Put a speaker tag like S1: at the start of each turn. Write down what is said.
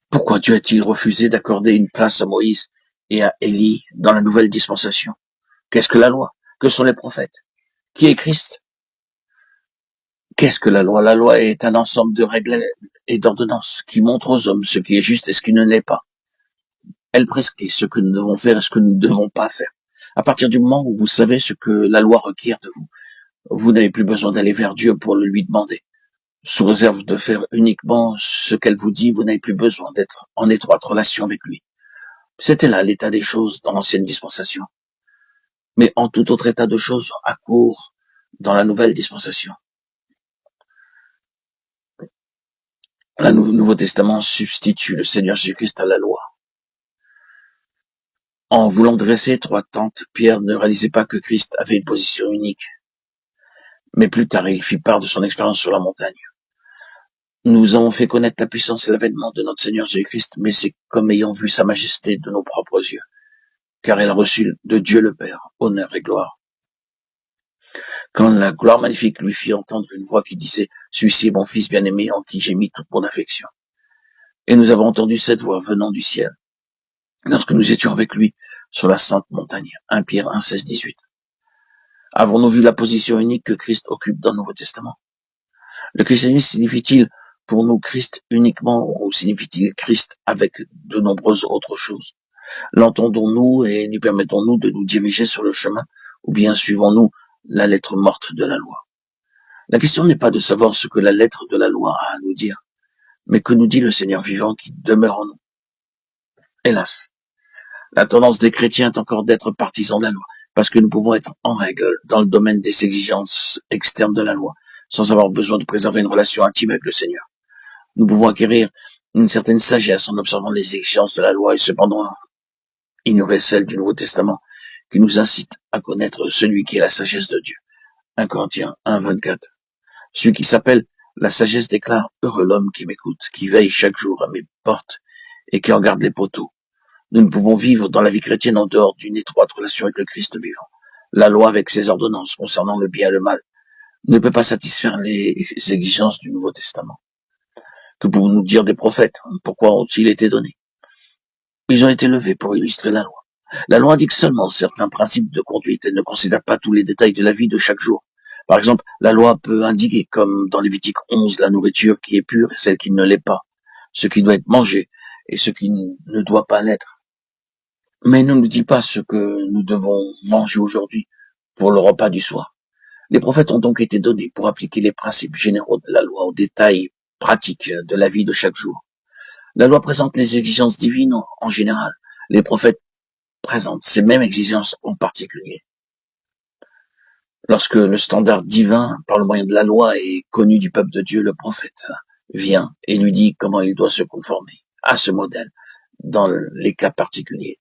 S1: Pourquoi Dieu a-t-il refusé d'accorder une place à Moïse et à Élie dans la nouvelle dispensation? Qu'est-ce que la loi? Que sont les prophètes? Qui est Christ? Qu'est-ce que la loi? La loi est un ensemble de règles et d'ordonnances qui montrent aux hommes ce qui est juste et ce qui ne l'est pas. Elle prescrit ce que nous devons faire et ce que nous ne devons pas faire. À partir du moment où vous savez ce que la loi requiert de vous, vous n'avez plus besoin d'aller vers Dieu pour le lui demander. Sous réserve de faire uniquement ce qu'elle vous dit, vous n'avez plus besoin d'être en étroite relation avec lui. C'était là l'état des choses dans l'ancienne dispensation. Mais en tout autre état de choses, à court dans la nouvelle dispensation. Le Nouveau Testament substitue le Seigneur Jésus-Christ à la loi. En voulant dresser 3 tentes, Pierre ne réalisait pas que Christ avait une position unique. Mais plus tard, il fit part de son expérience sur la montagne. Nous avons fait connaître la puissance et l'avènement de notre Seigneur Jésus-Christ, mais c'est comme ayant vu sa majesté de nos propres yeux, car elle a reçu de Dieu le Père honneur et gloire. Quand la gloire magnifique lui fit entendre une voix qui disait « Celui-ci est mon Fils bien-aimé en qui j'ai mis toute mon affection ». Et nous avons entendu cette voix venant du ciel, lorsque nous étions avec lui sur la sainte montagne. 1 Pierre 1, 16, 18. Avons-nous vu la position unique que Christ occupe dans le Nouveau Testament? Le christianisme signifie-t-il pour nous Christ uniquement ou signifie-t-il Christ avec de nombreuses autres choses? L'entendons-nous et lui permettons-nous de nous diriger sur le chemin ou bien suivons-nous la lettre morte de la loi? La question n'est pas de savoir ce que la lettre de la loi a à nous dire, mais que nous dit le Seigneur vivant qui demeure en nous. Hélas, la tendance des chrétiens est encore d'être partisans de la loi, parce que nous pouvons être en règle dans le domaine des exigences externes de la loi, sans avoir besoin de préserver une relation intime avec le Seigneur. Nous pouvons acquérir une certaine sagesse en observant les exigences de la loi et cependant ignorer celle du Nouveau Testament qui nous incite à connaître celui qui est la sagesse de Dieu. 1 Corinthiens 1, 24. Celui qui s'appelle la sagesse déclare « Heureux l'homme qui m'écoute, qui veille chaque jour à mes portes et qui en garde les poteaux ». Nous ne pouvons vivre dans la vie chrétienne en dehors d'une étroite relation avec le Christ vivant. La loi avec ses ordonnances concernant le bien et le mal ne peut pas satisfaire les exigences du Nouveau Testament. Que pouvons-nous dire des prophètes? Pourquoi ont-ils été donnés? Ils ont été levés pour illustrer la loi. La loi indique seulement certains principes de conduite. Elle ne considère pas tous les détails de la vie de chaque jour. Par exemple, la loi peut indiquer, comme dans Lévitique 11, la nourriture qui est pure et celle qui ne l'est pas, ce qui doit être mangé et ce qui ne doit pas l'être. Mais elle ne nous dit pas ce que nous devons manger aujourd'hui pour le repas du soir. Les prophètes ont donc été donnés pour appliquer les principes généraux de la loi aux détails pratiques de la vie de chaque jour. La loi présente les exigences divines en général. Les prophètes présentent ces mêmes exigences en particulier. Lorsque le standard divin, par le moyen de la loi, est connu du peuple de Dieu, le prophète vient et lui dit comment il doit se conformer à ce modèle dans les cas particuliers.